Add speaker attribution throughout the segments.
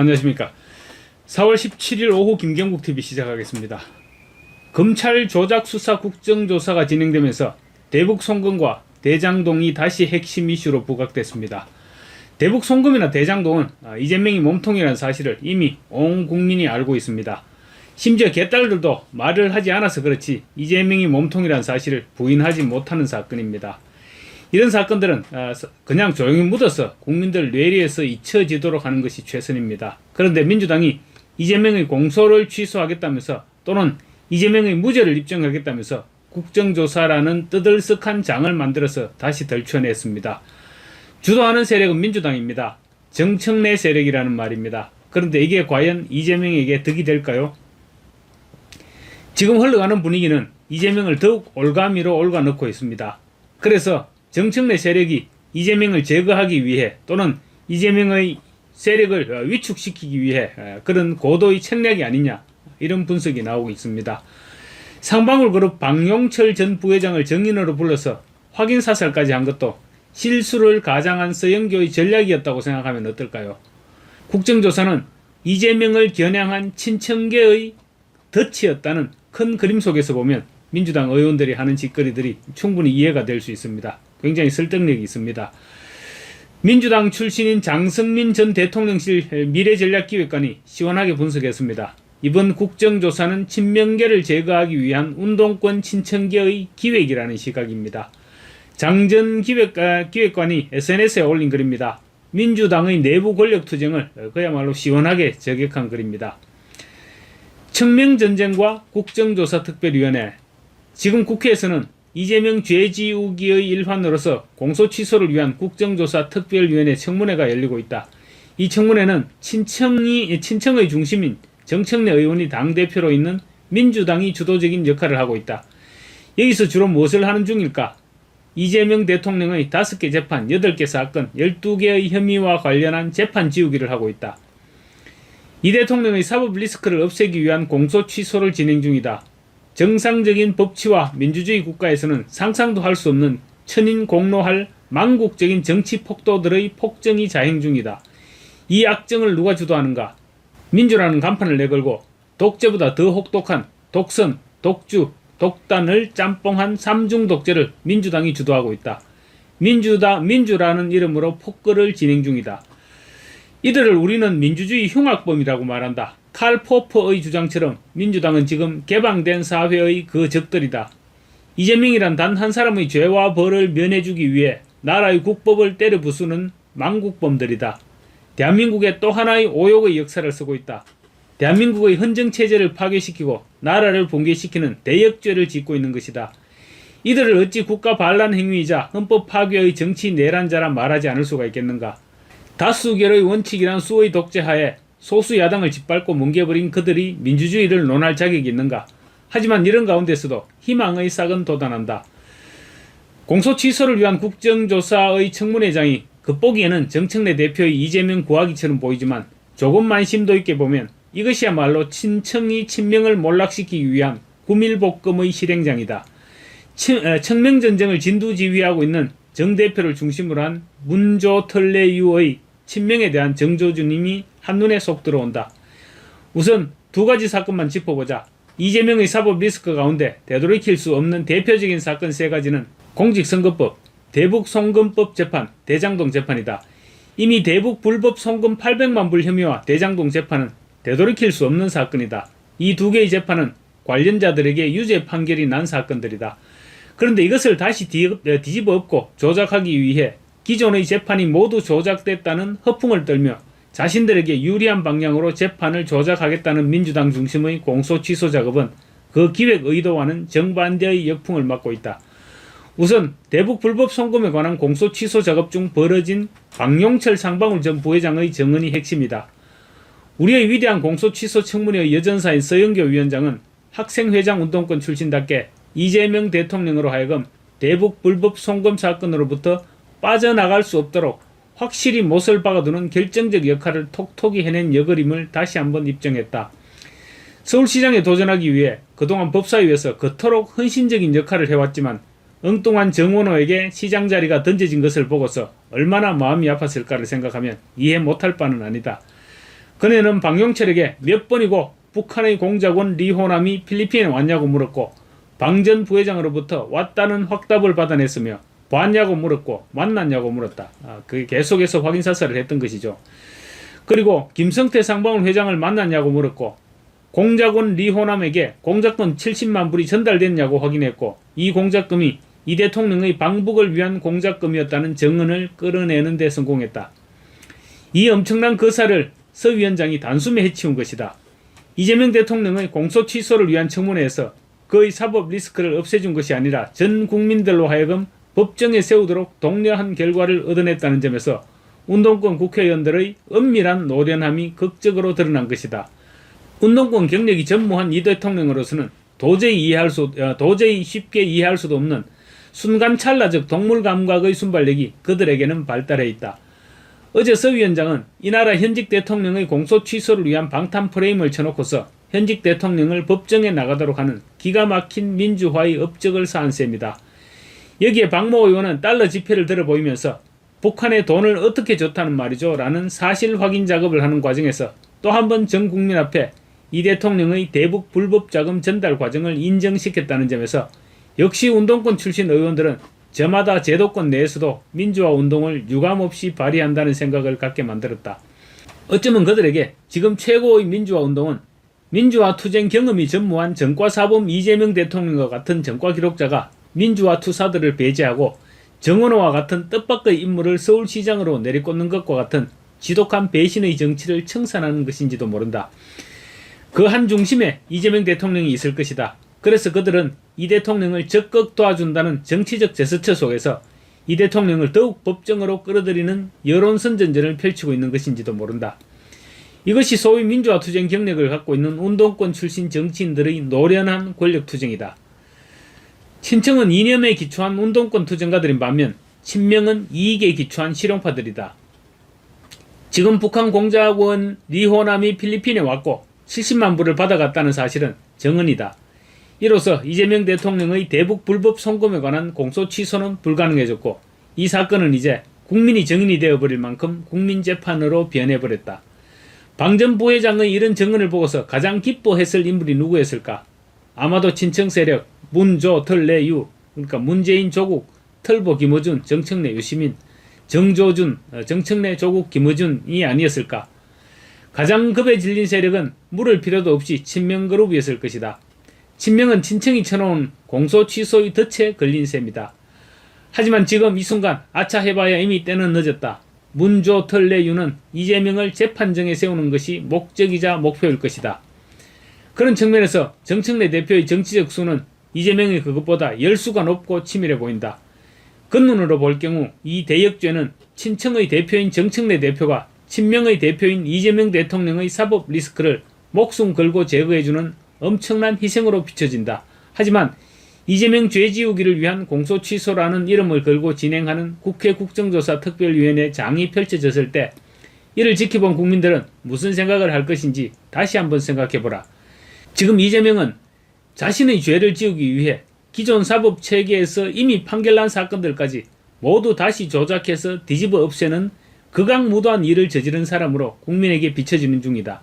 Speaker 1: 안녕하십니까. 4월 17일 오후 김경국TV 시작하겠습니다. 검찰 조작 수사 국정조사가 진행되면서 대북 송금과 대장동이 다시 핵심 이슈로 부각됐습니다. 대북 송금이나 대장동은 이재명이 몸통이라는 사실을 이미 온 국민이 알고 있습니다. 심지어 개딸들도 말을 하지 않아서 그렇지 이재명이 몸통이라는 사실을 부인하지 못하는 사건입니다. 이런 사건들은 그냥 조용히 묻어서 국민들 뇌리에서 잊혀지도록 하는 것이 최선입니다. 그런데 민주당이 이재명의 공소를 취소하겠다면서 또는 이재명의 무죄를 입증하겠다면서 국정조사라는 뜨들썩한 장을 만들어서 다시 덜쳐냈습니다. 주도하는 세력은 민주당입니다. 정청래 세력이라는 말입니다. 그런데 이게 과연 이재명에게 득이 될까요? 지금 흘러가는 분위기는 이재명을 더욱 올가미로 올가넣고 있습니다. 그래서 정청래 세력이 이재명을 제거하기 위해 또는 이재명의 세력을 위축시키기 위해 그런 고도의 책략이 아니냐, 이런 분석이 나오고 있습니다. 상방울그룹 박용철 전 부회장을 정인으로 불러서 확인사살까지 한 것도 실수를 가장한 서영교의 전략이었다고 생각하면 어떨까요? 국정조사는 이재명을 겨냥한 친청계의 덫이었다는 큰 그림 속에서 보면 민주당 의원들이 하는 짓거리들이 충분히 이해가 될 수 있습니다. 굉장히 설득력이 있습니다. 민주당 출신인 장성민 전 대통령실 미래전략기획관이 시원하게 분석했습니다. 이번 국정조사는 친명계를 제거하기 위한 운동권 친청계의 기획이라는 시각입니다. 장 전 기획관이 SNS에 올린 글입니다. 민주당의 내부 권력투쟁을 그야말로 시원하게 저격한 글입니다. 청명전쟁과 국정조사특별위원회. 지금 국회에서는 이재명 죄지우기의 일환으로서 공소취소를 위한 국정조사특별위원회 청문회가 열리고 있다. 이 청문회는 친청의 중심인 정청래 의원이 당대표로 있는 민주당이 주도적인 역할을 하고 있다. 여기서 주로 무엇을 하는 중일까? 이재명 대통령의 5개 재판, 8개 사건, 12개의 혐의와 관련한 재판 지우기를 하고 있다. 이 대통령의 사법 리스크를 없애기 위한 공소취소를 진행 중이다. 정상적인 법치와 민주주의 국가에서는 상상도 할 수 없는 천인공노할 망국적인 정치 폭도들의 폭정이 자행 중이다. 이 악정을 누가 주도하는가? 민주라는 간판을 내걸고 독재보다 더 혹독한 독선, 독주, 독단을 짬뽕한 삼중 독재를 민주당이 주도하고 있다. 민주라는 이름으로 폭거를 진행 중이다. 이들을 우리는 민주주의 흉악범이라고 말한다. 칼 포퍼의 주장처럼 민주당은 지금 개방된 사회의 그 적들이다. 이재명이란 단 한 사람의 죄와 벌을 면해주기 위해 나라의 국법을 때려 부수는 망국범들이다. 대한민국의 또 하나의 오욕의 역사를 쓰고 있다. 대한민국의 헌정체제를 파괴시키고 나라를 붕괴시키는 대역죄를 짓고 있는 것이다. 이들을 어찌 국가 반란 행위이자 헌법 파괴의 정치 내란자라 말하지 않을 수가 있겠는가. 다수결의 원칙이란 수의 독재하에 소수 야당을 짓밟고 뭉개버린 그들이 민주주의를 논할 자격이 있는가. 하지만 이런 가운데서도 희망의 싹은 돋아난다. 공소취소를 위한 국정조사의 청문회장이 겉보기에는 정청래 대표의 이재명 구하기처럼 보이지만 조금만 심도 있게 보면 이것이야말로 친청이 친명을 몰락시키기 위한 구밀복금의 실행장이다. 청명전쟁을 진두지휘하고 있는 정 대표를 중심으로 한 문조털레유의 친명에 대한 정조주님이 한눈에 쏙 들어온다. 우선 두 가지 사건만 짚어보자. 이재명의 사법 리스크 가운데 되돌이킬 수 없는 대표적인 사건 세 가지는 공직선거법, 대북송금법 재판, 대장동 재판이다. 이미 대북 불법 송금 800만 불 혐의와 대장동 재판은 되돌이킬 수 없는 사건이다. 이 두 개의 재판은 관련자들에게 유죄 판결이 난 사건들이다. 그런데 이것을 다시 뒤집어 엎고 조작하기 위해 기존의 재판이 모두 조작됐다는 허풍을 떨며 자신들에게 유리한 방향으로 재판을 조작하겠다는 민주당 중심의 공소취소 작업은 그 기획 의도와는 정반대의 역풍을 맞고 있다. 우선 대북 불법 송금에 관한 공소취소 작업 중 벌어진 박용철 상방울 전 부회장의 증언이 핵심이다. 우리의 위대한 공소취소 청문회의 여전사인 서영교 위원장은 학생회장 운동권 출신답게 이재명 대통령으로 하여금 대북 불법 송금 사건으로부터 빠져나갈 수 없도록 확실히 못을 박아두는 결정적 역할을 톡톡히 해낸 여걸임을 다시 한번 입증했다. 서울시장에 도전하기 위해 그동안 법사위에서 그토록 헌신적인 역할을 해왔지만 엉뚱한 정원호에게 시장 자리가 던져진 것을 보고서 얼마나 마음이 아팠을까를 생각하면 이해 못할 바는 아니다. 그네는 방용철에게 몇 번이고 북한의 공작원 리호남이 필리핀에 왔냐고 물었고 방전 부회장으로부터 왔다는 확답을 받아냈으며 봤냐고 물었고 만났냐고 물었다. 그게 계속해서 확인사살을 했던 것이죠. 그리고 김성태 상방울 회장을 만났냐고 물었고 공작원 리호남에게 공작돈 70만 불이 전달됐냐고 확인했고 이 공작금이 이 대통령의 방북을 위한 공작금이었다는 증언을 끌어내는 데 성공했다. 이 엄청난 거사를 서 위원장이 단숨에 해치운 것이다. 이재명 대통령의 공소 취소를 위한 청문회에서 그의 사법 리스크를 없애준 것이 아니라 전 국민들로 하여금 법정에 세우도록 독려한 결과를 얻어냈다는 점에서 운동권 국회의원들의 은밀한 노련함이 극적으로 드러난 것이다. 운동권 경력이 전무한 이 대통령으로서는 도저히 쉽게 이해할 수도 없는 순간 찰나적 동물 감각의 순발력이 그들에게는 발달해 있다. 어제 서 위원장은 이 나라 현직 대통령의 공소 취소를 위한 방탄 프레임을 쳐놓고서 현직 대통령을 법정에 나가도록 하는 기가 막힌 민주화의 업적을 쌓은 셈이다. 여기에 박모 의원은 달러 지폐를 들어 보이면서 북한에 돈을 어떻게 줬다는 말이죠 라는 사실 확인 작업을 하는 과정에서 또 한 번 전 국민 앞에 이 대통령의 대북 불법 자금 전달 과정을 인정시켰다는 점에서 역시 운동권 출신 의원들은 저마다 제도권 내에서도 민주화 운동을 유감없이 발휘한다는 생각을 갖게 만들었다. 어쩌면 그들에게 지금 최고의 민주화 운동은 민주화 투쟁 경험이 전무한 전과사범 이재명 대통령과 같은 전과 기록자가 민주화 투사들을 배제하고 정원호와 같은 뜻밖의 인물을 서울시장으로 내리꽂는 것과 같은 지독한 배신의 정치를 청산하는 것인지도 모른다. 그 한 중심에 이재명 대통령이 있을 것이다. 그래서 그들은 이 대통령을 적극 도와준다는 정치적 제스처 속에서 이 대통령을 더욱 법정으로 끌어들이는 여론선전전을 펼치고 있는 것인지도 모른다. 이것이 소위 민주화 투쟁 경력을 갖고 있는 운동권 출신 정치인들의 노련한 권력투쟁이다. 친청은 이념에 기초한 운동권 투쟁가들인 반면 친명은 이익에 기초한 실용파들이다. 지금 북한 공작원 리호남이 필리핀에 왔고 70만 불을 받아갔다는 사실은 정언이다. 이로써 이재명 대통령의 대북 불법 송금에 관한 공소 취소는 불가능해졌고 이 사건은 이제 국민이 정인이 되어버릴 만큼 국민재판으로 변해버렸다. 방 전 부회장의 이런 정언을 보고서 가장 기뻐했을 인물이 누구였을까? 아마도 친청 세력 문조 털내유, 그러니까 문재인 조국 털보 김어준 정청래 유시민 정조준 정청래 조국 김어준이 아니었을까? 가장 급에 질린 세력은 물을 필요도 없이 친명그룹이었을 것이다. 친명은 친청이 쳐놓은 공소 취소의 덫에 걸린 셈이다. 하지만 지금 이 순간 아차 해봐야 이미 때는 늦었다. 문조 털내유는 이재명을 재판정에 세우는 것이 목적이자 목표일 것이다. 그런 측면에서 정청래 대표의 정치적 수는 이재명의 그것보다 10수가 높고 치밀해 보인다. 겉눈으로 볼 경우 이 대역죄는 친청의 대표인 정청래 대표가 친명의 대표인 이재명 대통령의 사법 리스크를 목숨 걸고 제거해주는 엄청난 희생으로 비춰진다. 하지만 이재명 죄지우기를 위한 공소 취소라는 이름을 걸고 진행하는 국회 국정조사 특별위원회 장이 펼쳐졌을 때 이를 지켜본 국민들은 무슨 생각을 할 것인지 다시 한번 생각해보라. 지금 이재명은 자신의 죄를 지우기 위해 기존 사법 체계에서 이미 판결난 사건들까지 모두 다시 조작해서 뒤집어 없애는 극악무도한 일을 저지른 사람으로 국민에게 비춰지는 중이다.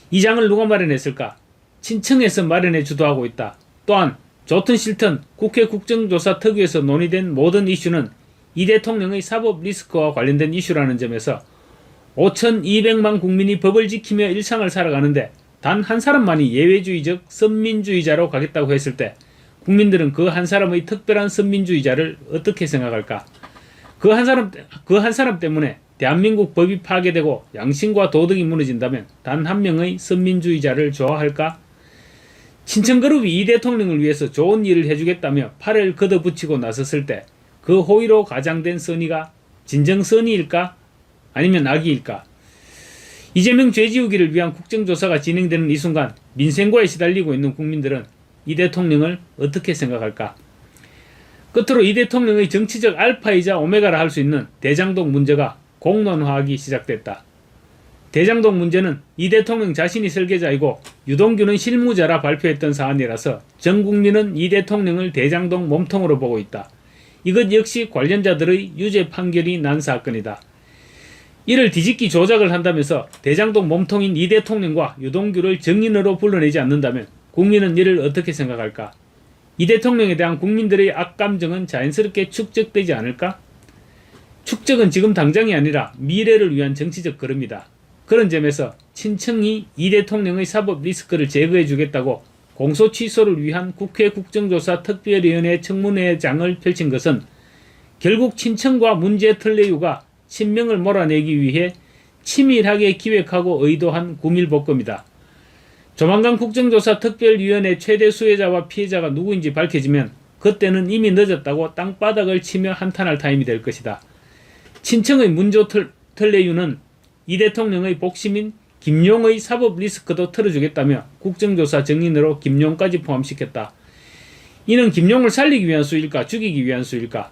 Speaker 1: 이 장을 누가 마련했을까? 친청에서 마련해 주도하고 있다. 또한 좋든 싫든 국회 국정조사 특위에서 논의된 모든 이슈는 이 대통령의 사법 리스크와 관련된 이슈라는 점에서 5,200만 국민이 법을 지키며 일상을 살아가는데 단 한 사람만이 예외주의적 선민주의자로 가겠다고 했을 때 국민들은 그 한 사람의 특별한 선민주의자를 어떻게 생각할까? 그 한 사람 때문에 대한민국 법이 파괴되고 양심과 도덕이 무너진다면 단 한 명의 선민주의자를 좋아할까? 친청그룹이 이 대통령을 위해서 좋은 일을 해주겠다며 팔을 걷어붙이고 나섰을 때 그 호의로 가장된 선의가 진정 선의일까? 아니면 악의일까? 이재명 죄지우기를 위한 국정조사가 진행되는 이 순간 민생과에 시달리고 있는 국민들은 이 대통령을 어떻게 생각할까? 끝으로 이 대통령의 정치적 알파이자 오메가라 할 수 있는 대장동 문제가 공론화하기 시작됐다. 대장동 문제는 이 대통령 자신이 설계자이고 유동규는 실무자라 발표했던 사안이라서 전 국민은 이 대통령을 대장동 몸통으로 보고 있다. 이것 역시 관련자들의 유죄 판결이 난 사건이다. 이를 뒤집기 조작을 한다면서 대장동 몸통인 이 대통령과 유동규를 정인으로 불러내지 않는다면 국민은 이를 어떻게 생각할까? 이 대통령에 대한 국민들의 악감정은 자연스럽게 축적되지 않을까? 축적은 지금 당장이 아니라 미래를 위한 정치적 걸음이다. 그런 점에서 친청이 이 대통령의 사법 리스크를 제거해 주겠다고 공소 취소를 위한 국회 국정조사 특별위원회 청문회장을 펼친 것은 결국 친청과 문제 특례유가 친명을 몰아내기 위해 치밀하게 기획하고 의도한 구밀복검이다. 조만간 국정조사 특별위원회 최대 수혜자와 피해자가 누구인지 밝혀지면 그때는 이미 늦었다고 땅바닥을 치며 한탄할 타임이 될 것이다. 친청의 문조 특례유는 이 대통령의 복심인 김용의 사법 리스크도 털어주겠다며 국정조사 정인으로 김용까지 포함시켰다. 이는 김용을 살리기 위한 수일까 죽이기 위한 수일까?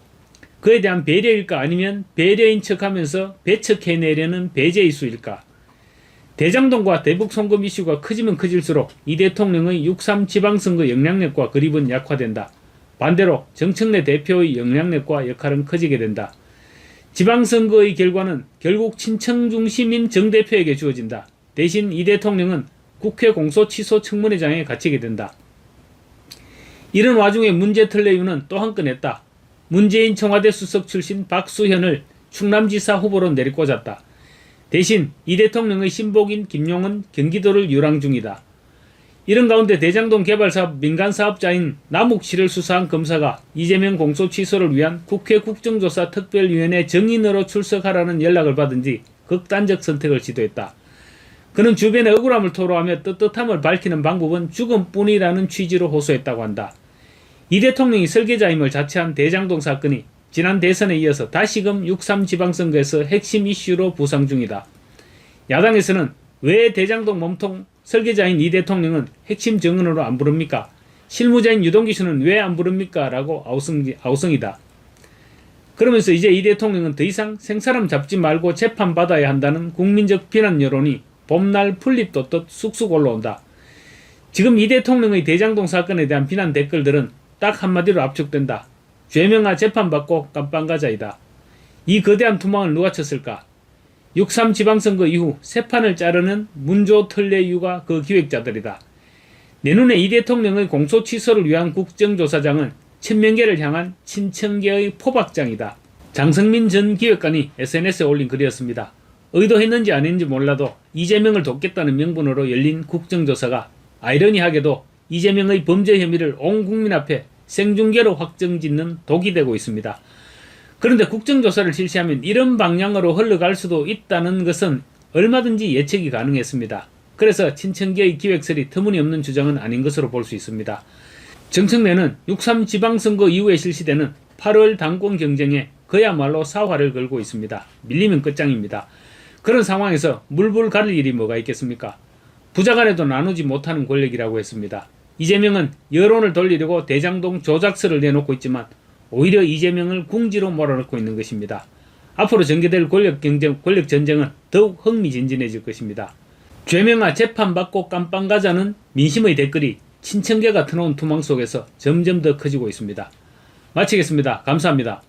Speaker 1: 그에 대한 배려일까 아니면 배려인 척하면서 배척해내려는 배제의 수일까? 대장동과 대북 송금 이슈가 커지면 커질수록 이 대통령의 6.3 지방선거 영향력과 그립은 약화된다. 반대로 정청래 대표의 영향력과 역할은 커지게 된다. 지방선거의 결과는 결국 친청 중심인 정 대표에게 주어진다. 대신 이 대통령은 국회 공소취소 청문회장에 갇히게 된다. 이런 와중에 문제 특례유는 또 한 건 했다. 문재인 청와대 수석 출신 박수현을 충남지사 후보로 내리꽂았다. 대신 이 대통령의 신복인 김용은 경기도를 유랑 중이다. 이런 가운데 대장동 개발사업 민간사업자인 남욱시를 수사한 검사가 이재명 공소취소를 위한 국회 국정조사 특별위원회 정인으로 출석하라는 연락을 받은 뒤 극단적 선택을 시도했다. 그는 주변의 억울함을 토로하며 떳떳함을 밝히는 방법은 죽음뿐이라는 취지로 호소했다고 한다. 이 대통령이 설계자임을 자처한 대장동 사건이 지난 대선에 이어서 다시금 6.3 지방선거에서 핵심 이슈로 부상 중이다. 야당에서는 왜 대장동 몸통 설계자인 이 대통령은 핵심 증언으로 안 부릅니까? 실무자인 유동규 씨는 왜 안 부릅니까? 라고 아우성이다. 그러면서 이제 이 대통령은 더 이상 생사람 잡지 말고 재판받아야 한다는 국민적 비난 여론이 봄날 풀잎 돋듯 쑥쑥 올라온다. 지금 이 대통령의 대장동 사건에 대한 비난 댓글들은 딱 한마디로 압축된다. 죄명아 재판받고 깜빵가자이다. 이 거대한 투망을 누가 쳤을까? 6.3 지방선거 이후 새 판을 자르는 문조 특례유가 그 기획자들이다. 내 눈에 이 대통령의 공소취소를 위한 국정조사장은 친명계를 향한 친청계의 포박장이다. 장성민 전 기획관이 SNS에 올린 글이었습니다. 의도했는지 아닌지 몰라도 이재명을 돕겠다는 명분으로 열린 국정조사가 아이러니하게도 이재명의 범죄 혐의를 온 국민 앞에 생중계로 확정짓는 독이 되고 있습니다. 그런데 국정조사를 실시하면 이런 방향으로 흘러갈 수도 있다는 것은 얼마든지 예측이 가능했습니다. 그래서 친청계의 기획설이 터무니없는 주장은 아닌 것으로 볼 수 있습니다. 정청래는 6.3 지방선거 이후에 실시되는 8월 당권 경쟁에 그야말로 사활을 걸고 있습니다. 밀리면 끝장입니다. 그런 상황에서 물불 가릴 일이 뭐가 있겠습니까? 부자간에도 나누지 못하는 권력이라고 했습니다. 이재명은 여론을 돌리려고 대장동 조작설을 내놓고 있지만 오히려 이재명을 궁지로 몰아넣고 있는 것입니다. 앞으로 전개될 권력 전쟁은 더욱 흥미진진해질 것입니다. 죄명아 재판받고 깜빵가자는 민심의 댓글이 친청계가 터놓은 투망 속에서 점점 더 커지고 있습니다. 마치겠습니다. 감사합니다.